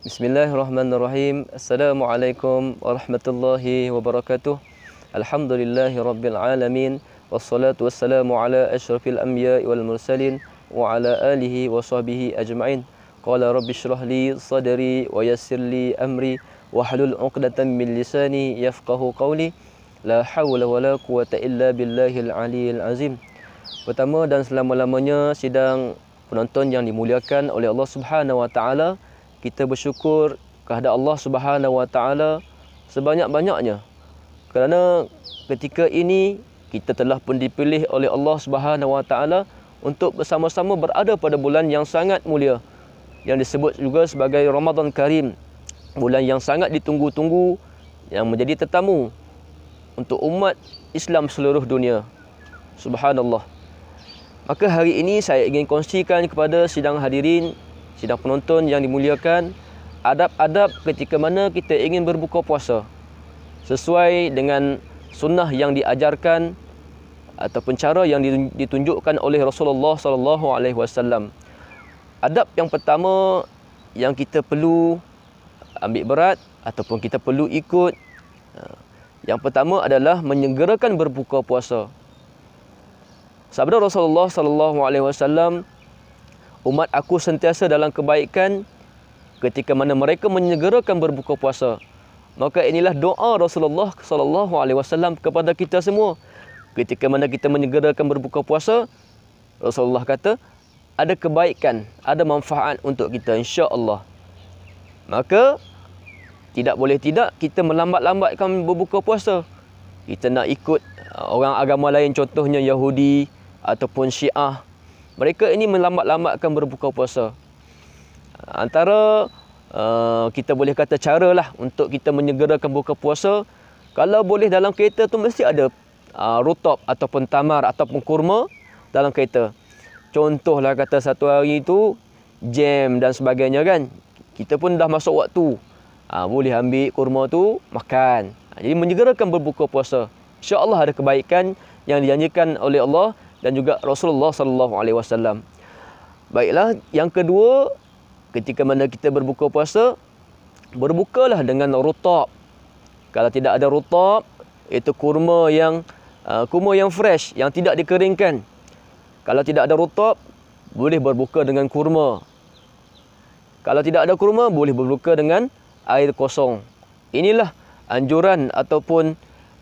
Bismillahirrahmanirrahim. Assalamualaikum warahmatullahi wabarakatuh. Alhamdulillahi rabbil alamin. Wassalatu wassalamu ala asyrafil anbiya'i wal mursalin wa ala alihi wa sahbihi ajma'in. Qala rabbi shrah li sadri wa yassir li amri wahlul 'uqdatam min lisani yafqahu qawli. La haula wala quwwata illa billahil aliyil azim. Pertama dan selama-lamanya sidang penonton yang dimuliakan oleh Allah Subhanahu wa taala, kita bersyukur kepada Allah Subhanahu wa taala sebanyak-banyaknya kerana ketika ini kita telah pun dipilih oleh Allah Subhanahu wa taala untuk bersama-sama berada pada bulan yang sangat mulia yang disebut juga sebagai Ramadan Karim, bulan yang sangat ditunggu-tunggu, yang menjadi tetamu untuk umat Islam seluruh dunia. Subhanallah. Maka hari ini saya ingin kongsikan kepada sidang hadirin, sidang penonton yang dimuliakan, adab-adab ketika mana kita ingin berbuka puasa sesuai dengan sunnah yang diajarkan ataupun cara yang ditunjukkan oleh Rasulullah sallallahu alaihi wasallam. Adab yang pertama yang kita perlu ambil berat ataupun kita perlu ikut, yang pertama adalah menyegerakan berbuka puasa. Sabda Rasulullah sallallahu alaihi wasallam, umat aku sentiasa dalam kebaikan ketika mana mereka menyegerakan berbuka puasa. Maka inilah doa Rasulullah sallallahu alaihi wasallam kepada kita semua. Ketika mana kita menyegerakan berbuka puasa, Rasulullah kata ada kebaikan, ada manfaat untuk kita insya-Allah. Maka tidak boleh tidak kita melambat-lambatkan berbuka puasa. Kita nak ikut orang agama lain, contohnya Yahudi ataupun Syiah. Mereka ini melambat-lambatkan berbuka puasa. Antara kita boleh kata caralah untuk kita menyegerakan buka puasa, kalau boleh dalam kereta tu mesti ada rutab ataupun tamar ataupun kurma dalam kereta. Contohlah kata satu hari tu jam dan sebagainya kan, kita pun dah masuk waktu, boleh ambil kurma tu makan. Jadi menyegerakan berbuka puasa, insya-Allah ada kebaikan yang dijanjikan oleh Allah dan juga Rasulullah sallallahu alaihi wasallam. Baiklah, yang kedua, ketika mana kita berbuka puasa, berbukalah dengan rutab. Kalau tidak ada rutab, itu kurma yang fresh, yang tidak dikeringkan. Kalau tidak ada rutab, boleh berbuka dengan kurma. Kalau tidak ada kurma, boleh berbuka dengan air kosong. Inilah anjuran ataupun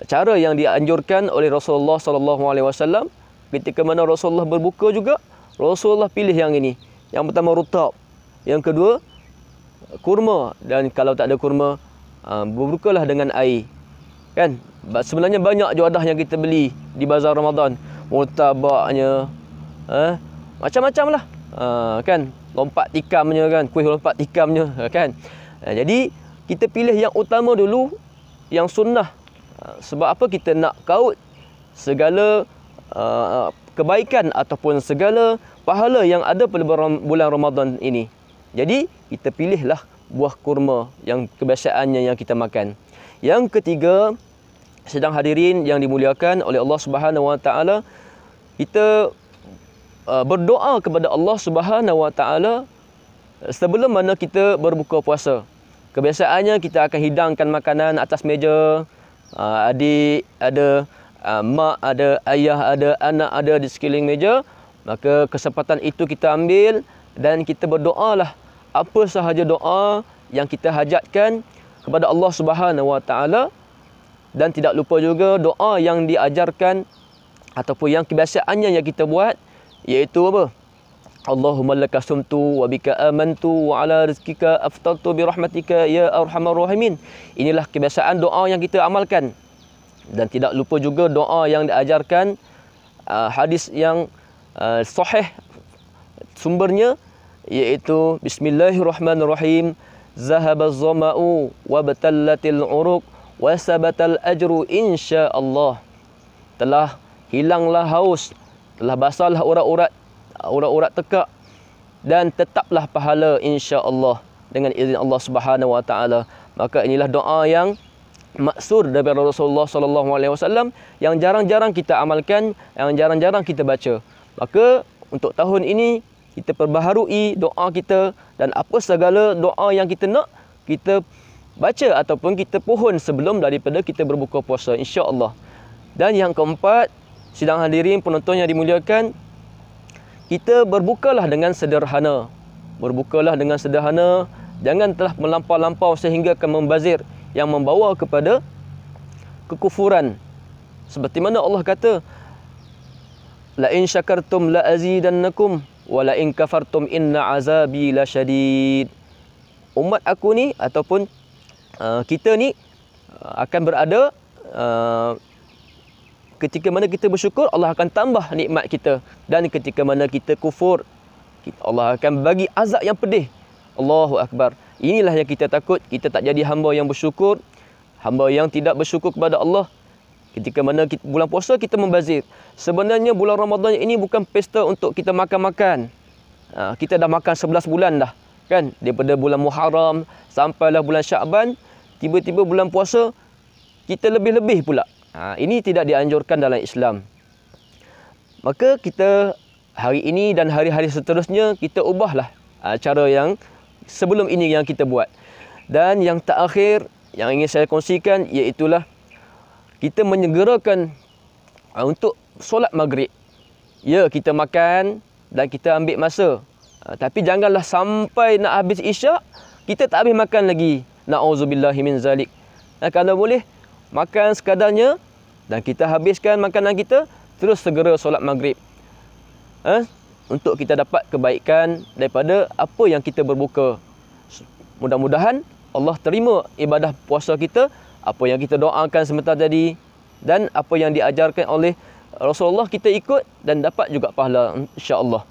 cara yang dianjurkan oleh Rasulullah sallallahu alaihi wasallam. Ketika mana Rasulullah berbuka juga, Rasulullah pilih yang ini. Yang pertama rutab, yang kedua kurma, dan kalau tak ada kurma, berbukalah dengan air. Kan? Sebenarnya banyak juadah yang kita beli di bazar Ramadan. Murtabaknya, macam-macam lah. Kan? Lompat tikamnya kan, kuih lompat tikamnya kan. Jadi kita pilih yang utama dulu, yang sunnah. Sebab apa? Kita nak kaut segala kebaikan ataupun segala pahala yang ada pada bulan Ramadan ini. Jadi kita pilihlah buah kurma yang kebiasaannya yang kita makan. Yang ketiga, sedang hadirin yang dimuliakan oleh Allah Subhanahu wa taala, kita berdoa kepada Allah Subhanahu wa taala sebelum mana kita berbuka puasa. Kebiasaannya kita akan hidangkan makanan atas meja. Adik ada, mak ada, ayah ada, anak ada di sekeliling meja. Maka kesempatan itu kita ambil dan kita berdoalah apa sahaja doa yang kita hajatkan kepada Allah Subhanahu wa taala, dan tidak lupa juga doa yang diajarkan ataupun yang kebiasaannya yang kita buat, iaitu apa? Allahumma laka sumtu wa bika amantu wa ala rizkika aftartu bi rahmatika ya arhamar rahimin. Inilah kebiasaan doa yang kita amalkan. Dan tidak lupa juga doa yang diajarkan, hadis yang sahih sumbernya, iaitu bismillahirrahmanirrahim, zahabaz zama'u wa batallatil uruq wa sabatal ajru insyaallah. Telah hilanglah haus, telah basahlah urat-urat tekak, dan tetaplah pahala insya-Allah dengan izin Allah Subhanahu wa taala. Maka inilah doa yang maksur daripada Rasulullah sallallahu alaihi wasallam yang jarang-jarang kita amalkan, yang jarang-jarang kita baca. Maka untuk tahun ini kita perbaharui doa kita, dan apa segala doa yang kita nak, kita baca ataupun kita pohon sebelum daripada kita berbuka puasa, insya-Allah. Dan yang keempat, sidang hadirin penonton yang dimuliakan, kita berbukalah dengan sederhana. Berbukalah dengan sederhana, jangan telah melampau-lampau sehingga akan membazir yang membawa kepada kekufuran. Seperti mana Allah kata, la in syakartum la azidannakum wa la in kafartum inna azabi lasyadid. Umat aku ni ataupun kita ni akan berada ketika mana kita bersyukur, Allah akan tambah nikmat kita, dan ketika mana kita kufur, Allah akan bagi azab yang pedih. Allahu Akbar. Inilah yang kita takut, kita tak jadi hamba yang bersyukur, hamba yang tidak bersyukur kepada Allah. Ketika mana bulan puasa kita membazir. Sebenarnya bulan Ramadan ini bukan pesta untuk kita makan-makan. Kita dah makan 11 bulan dah, kan? Daripada bulan Muharram sampailah bulan Syaban, tiba-tiba bulan puasa kita lebih-lebih pula. Ini tidak dianjurkan dalam Islam. Maka kita hari ini dan hari-hari seterusnya kita ubahlah cara yang sebelum ini yang kita buat. Dan yang terakhir yang ingin saya kongsikan, iaitulah kita menyegerakan untuk solat maghrib. Ya, kita makan dan kita ambil masa. Tapi janganlah sampai nak habis isyak, kita tak habis makan lagi. Na'udzubillahi min zalik. Kalau boleh, makan sekadarnya dan kita habiskan makanan kita, terus segera solat maghrib. Untuk kita dapat kebaikan daripada apa yang kita berbuka. Mudah-mudahan Allah terima ibadah puasa kita, apa yang kita doakan sebentar tadi, dan apa yang diajarkan oleh Rasulullah kita ikut dan dapat juga pahala, insya-Allah.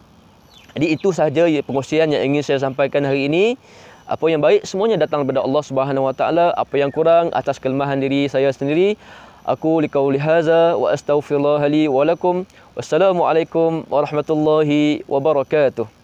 Jadi itu sahaja pengkongsian yang ingin saya sampaikan hari ini. Apa yang baik semuanya datang daripada Allah Subhanahu Wa Taala. Apa yang kurang atas kelemahan diri saya sendiri. Aku liqauli hadza wa astaghfirullah li wa lakum. Wassalamualaikum warahmatullahi wabarakatuh.